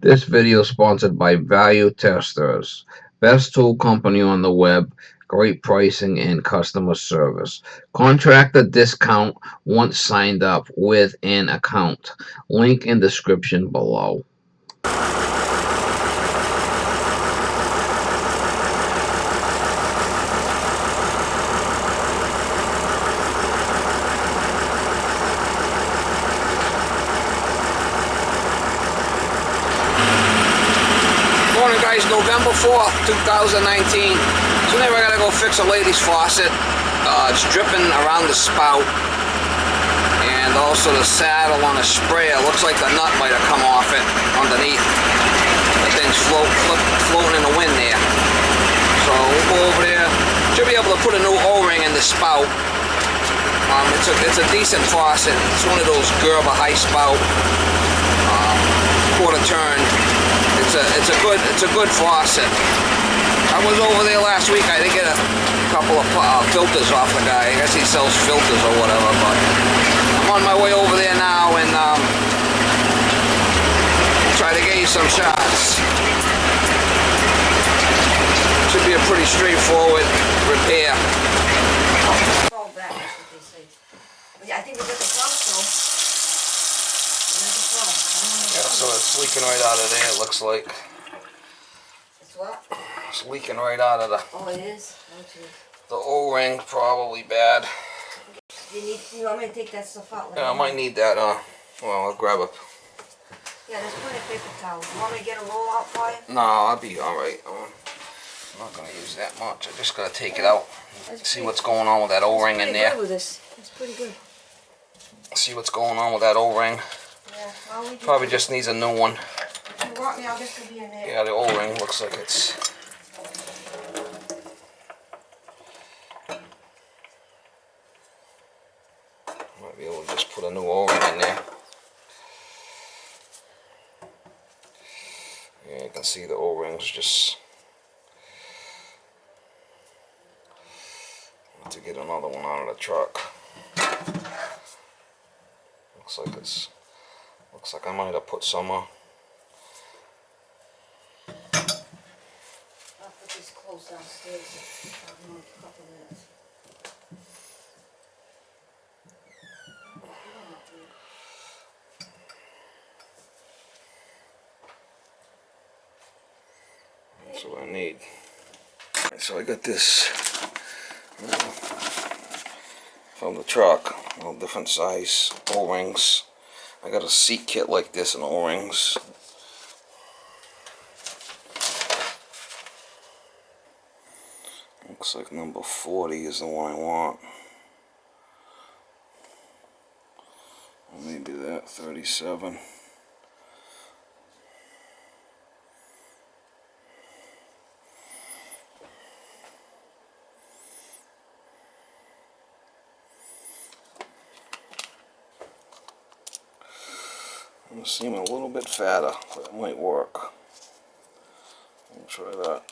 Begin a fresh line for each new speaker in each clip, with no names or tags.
This video is sponsored by Value Testers, best tool company on the web, great pricing and customer service. Contractor discount once signed up with an account. Link in description below.
Morning guys, November 4th, 2019. So now I gotta go fix a lady's faucet. It's dripping around the spout. And also the saddle on the sprayer. Looks like the nut might have come off it underneath. The thing's floating in the wind there. So we'll go over there. Should be able to put a new O-ring in the spout. It's a decent faucet. It's one of those Gerber high spout, quarter turn. It's a good faucet. I was over there last week. I did get a couple of filters off the guy. I guess he sells filters or whatever. But I'm on my way over there now and try to get you some shots. Should be a pretty straightforward repair.
Fall back, that's what they say. Yeah, I think we got the pump though.
Yeah, so it's leaking right out of there, it looks like.
It's what?
It's leaking right out of
Oh, it is? Oh, geez.
the O-ring, probably bad.
You want me to take that stuff out?
Yeah, I might need that, well, I'll grab a...
Yeah, there's plenty of paper towels. You want me to get a roll out for you?
No, I'll be alright. I'm not going to use that much. I just got to take it out. See what's going on with that O-ring in there.
Good with this. It's pretty good.
See what's going on with that O-ring.
Yeah, well,
Probably just needs a new one.
If you want me, I'll just be in there.
Yeah, the O-ring looks like it's... Might be able to just put a new O-ring in there. Yeah, you can see the O-rings just... Have to get another one out of the truck. Looks like I might have put some
I'll put these clothes downstairs. I'll be in a couple minutes.
That's what I need. So I got this from the truck, all different size O-rings. I got a seat kit like this in O-rings. Looks like number 40 is the one I want. Or maybe that 37. It'll seem a little bit fatter, but it might work. We'll try that.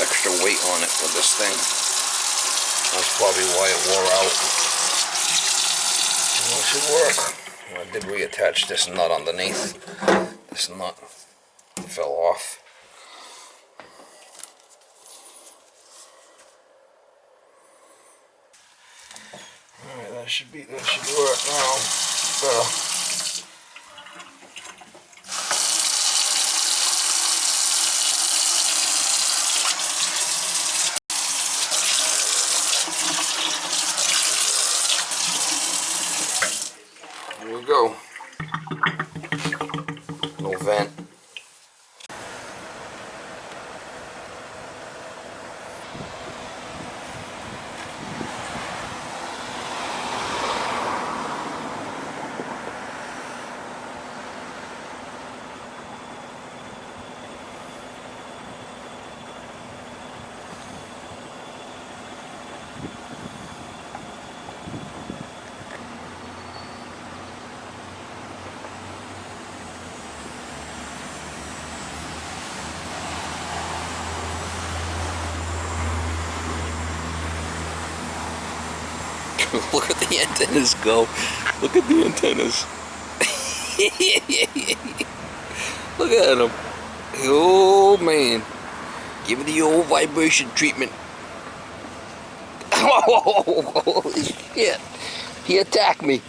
extra weight on it with this thing. That's probably why it wore out. Well, it should work. I did reattach this nut underneath. This nut fell off. Alright, that should work now. Better. Here we go. No vent. Look at the antennas go. Look at the antennas. Look at them. Oh man. Give me the old vibration treatment. Oh, holy shit. He attacked me.